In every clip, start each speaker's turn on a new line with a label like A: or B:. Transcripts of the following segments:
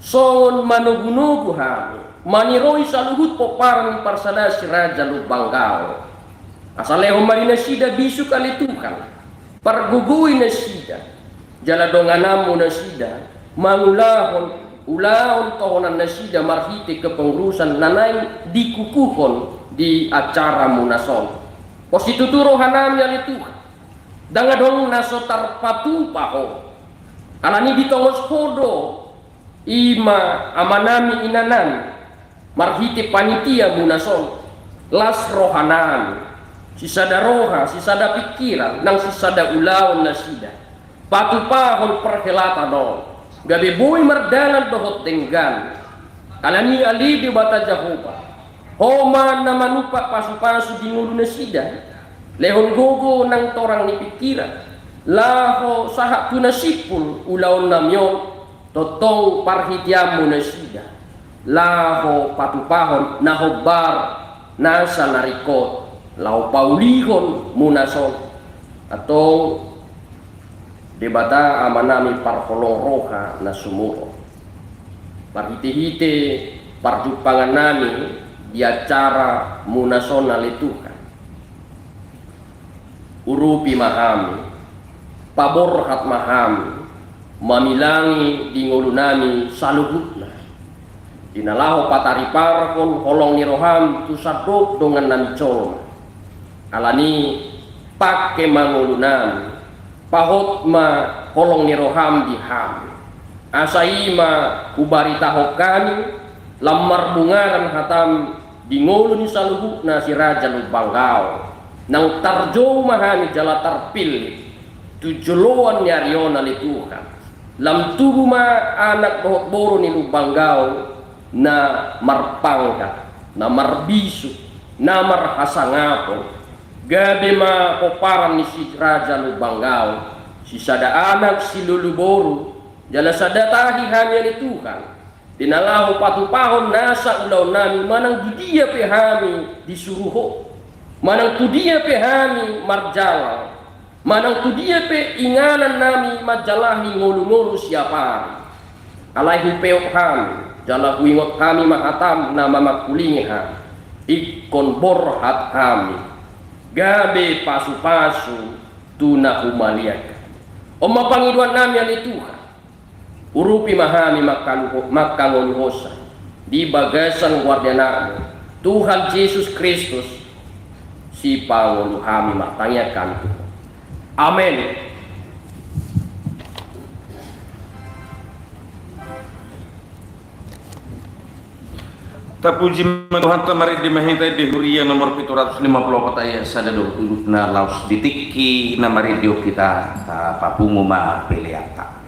A: songon manugu-nugu hami maniroi saluhut poparan parsada si raja Lubanggao asaleho marina sida bisu kali Tuhan pargugui na sida jala donganamu na sida mangulahon ulaon tohonan na sida marhite kepengurusan nanay dikukuhon di acara munason posituturo hanami ali Tuhan dangadong naso tarpatu paho alani ditongos hodo ima amanami inanan marhite panitia munason las rohanan sisada roha sisada pikiran nang sisada ulaon na sida patupahon perhelatan no gabe boy mardalan dohot tenggan alani ali di bata Jehovah homa na manupa pasu-pasu di ngulu na sida lehon gogo nang torang ni pikiran laho sahak tunasipul ulaon namyon totong parhitiamu na sida laho patupahon nahobar nasa narikot lau paulihon munason atau debata amanami parholong roha na sumuro parhite-hite parjupangan nami di acara munason nalitukan urupi mahami paborhat mahami mamilangi di ngulu nami saluhutna dinalaho pataripar kon holong ni roham tu sadok dongan nami colma alani pake mangulu nami pahot ma holong ni roham di ham asaima kubarita hokani lamar bungaran hatam di ngulu ni saluhutna si raja Lubanggao nang tarjo mahani jala tarpil tujuloan nyariona litukan lam tubuh ma anak bohot boro ni Lubanggao na marpangkat na marbisu na marhasangapon gabe ma koparan ni si raja Lubanggao si sada anak si luluboro jala sada tahi hami ni Tuhan tinalaho patupahon nasa ulaw nami manang dudia pe hami disuruho manang tudia pe hami marjala manang tudia pe inganan nami majalahi ngolu-ngolu siapa alaihi peok hami jala huingot kami mahatam na mamakulingi ha ikon borhat kami gabe pasu-pasu tuna humaliaka oma pangiduan nami ali Tuhan urupi mahami makangoluhosa di bagasan guardianamo Tuhan Yesus Kristus si pangolu kami matanyakan Tuhan amin.
B: Tapuji Tuhan tamari di mahita di huria nomor 754 ayat sadado na laus ditiki na maridio kita papungu ma peleata.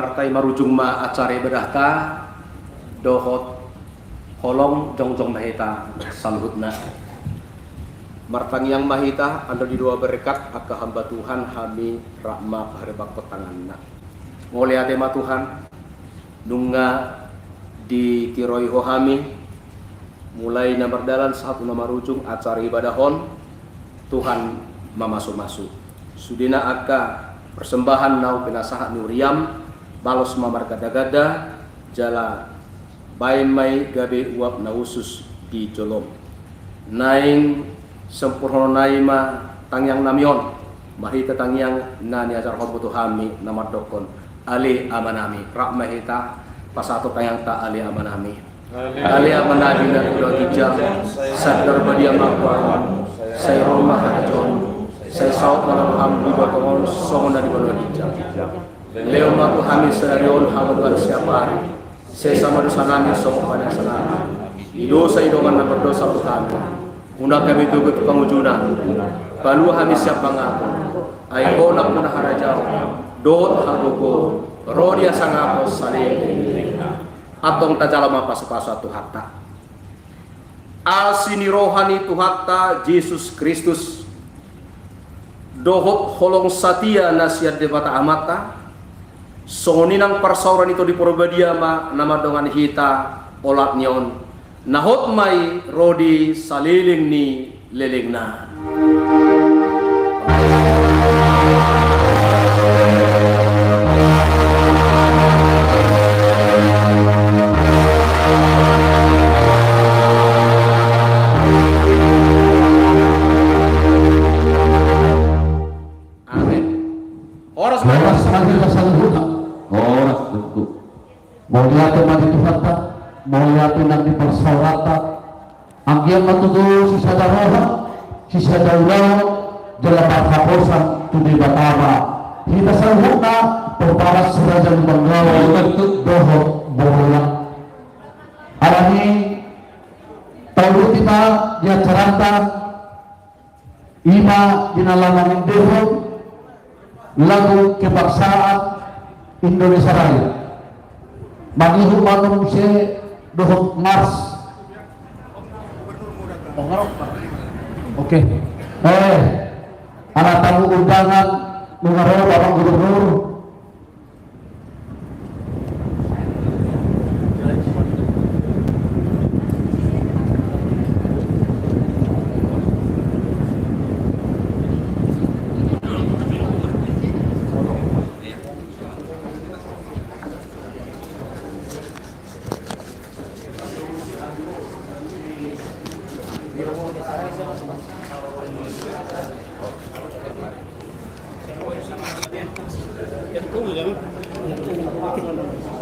C: martai marujung ma acara ibadah ta dohot holong jongjong mahita salhutna martang yang mahita ando di dua berkat aka hamba Tuhan hami rahma paharebak petanganna ngoliate ma Tuhan nunga di tiroi hohami mulai nomor dalan satu nomor ujung acara ibadahon Tuhan mamasu-masu sudina aka persembahan nau penasahat nuriam balos mamar gada-gada jala bain mai gabe uap na usus di jolom naing sempurna naima tangyang namion mahita tangyang nani ajar hobutu hami nama dokon ali amanami rahmahita pasato tangyang ta ali amanami ali amanami na udah hijab sadar badia makwa saya rumah hajon saya saut malam hamdi bakon songon dari bawah hijab leo maku hamil sedarion hamil pada siapa hari saya sama dosa nami songon pada sana dosa idoman na berdosa kami unda kami tugu tukang ujunan balu hamil siapa ngaku ayo nak punah harajau dot hagogo rodia sangapo saling atong tajalama pas-pas tu hatta asini rohani tu hatta Yesus Kristus dohot holong satia nasihat debata amata songoninang persauran itu di Purbadia ma nama dongan hita olat nyon nahot mai rodi saliling ni lelingna
D: Moliate mati Tuhata, moliate nanti persaurata, anggian matudu si sadaroha, si sadaurao, jalapat kaposan tudi batama, kita salhuna perparas serajang banggawa bentuk doho bola. Alami tahu kita dia cerita ima dinalaman deho lagu kebangsaan Indonesia Raya. Manihul manum se dohot Mars. Oke. Anak tamu undangan mengarah Bapak Gubernur.
E: Jangan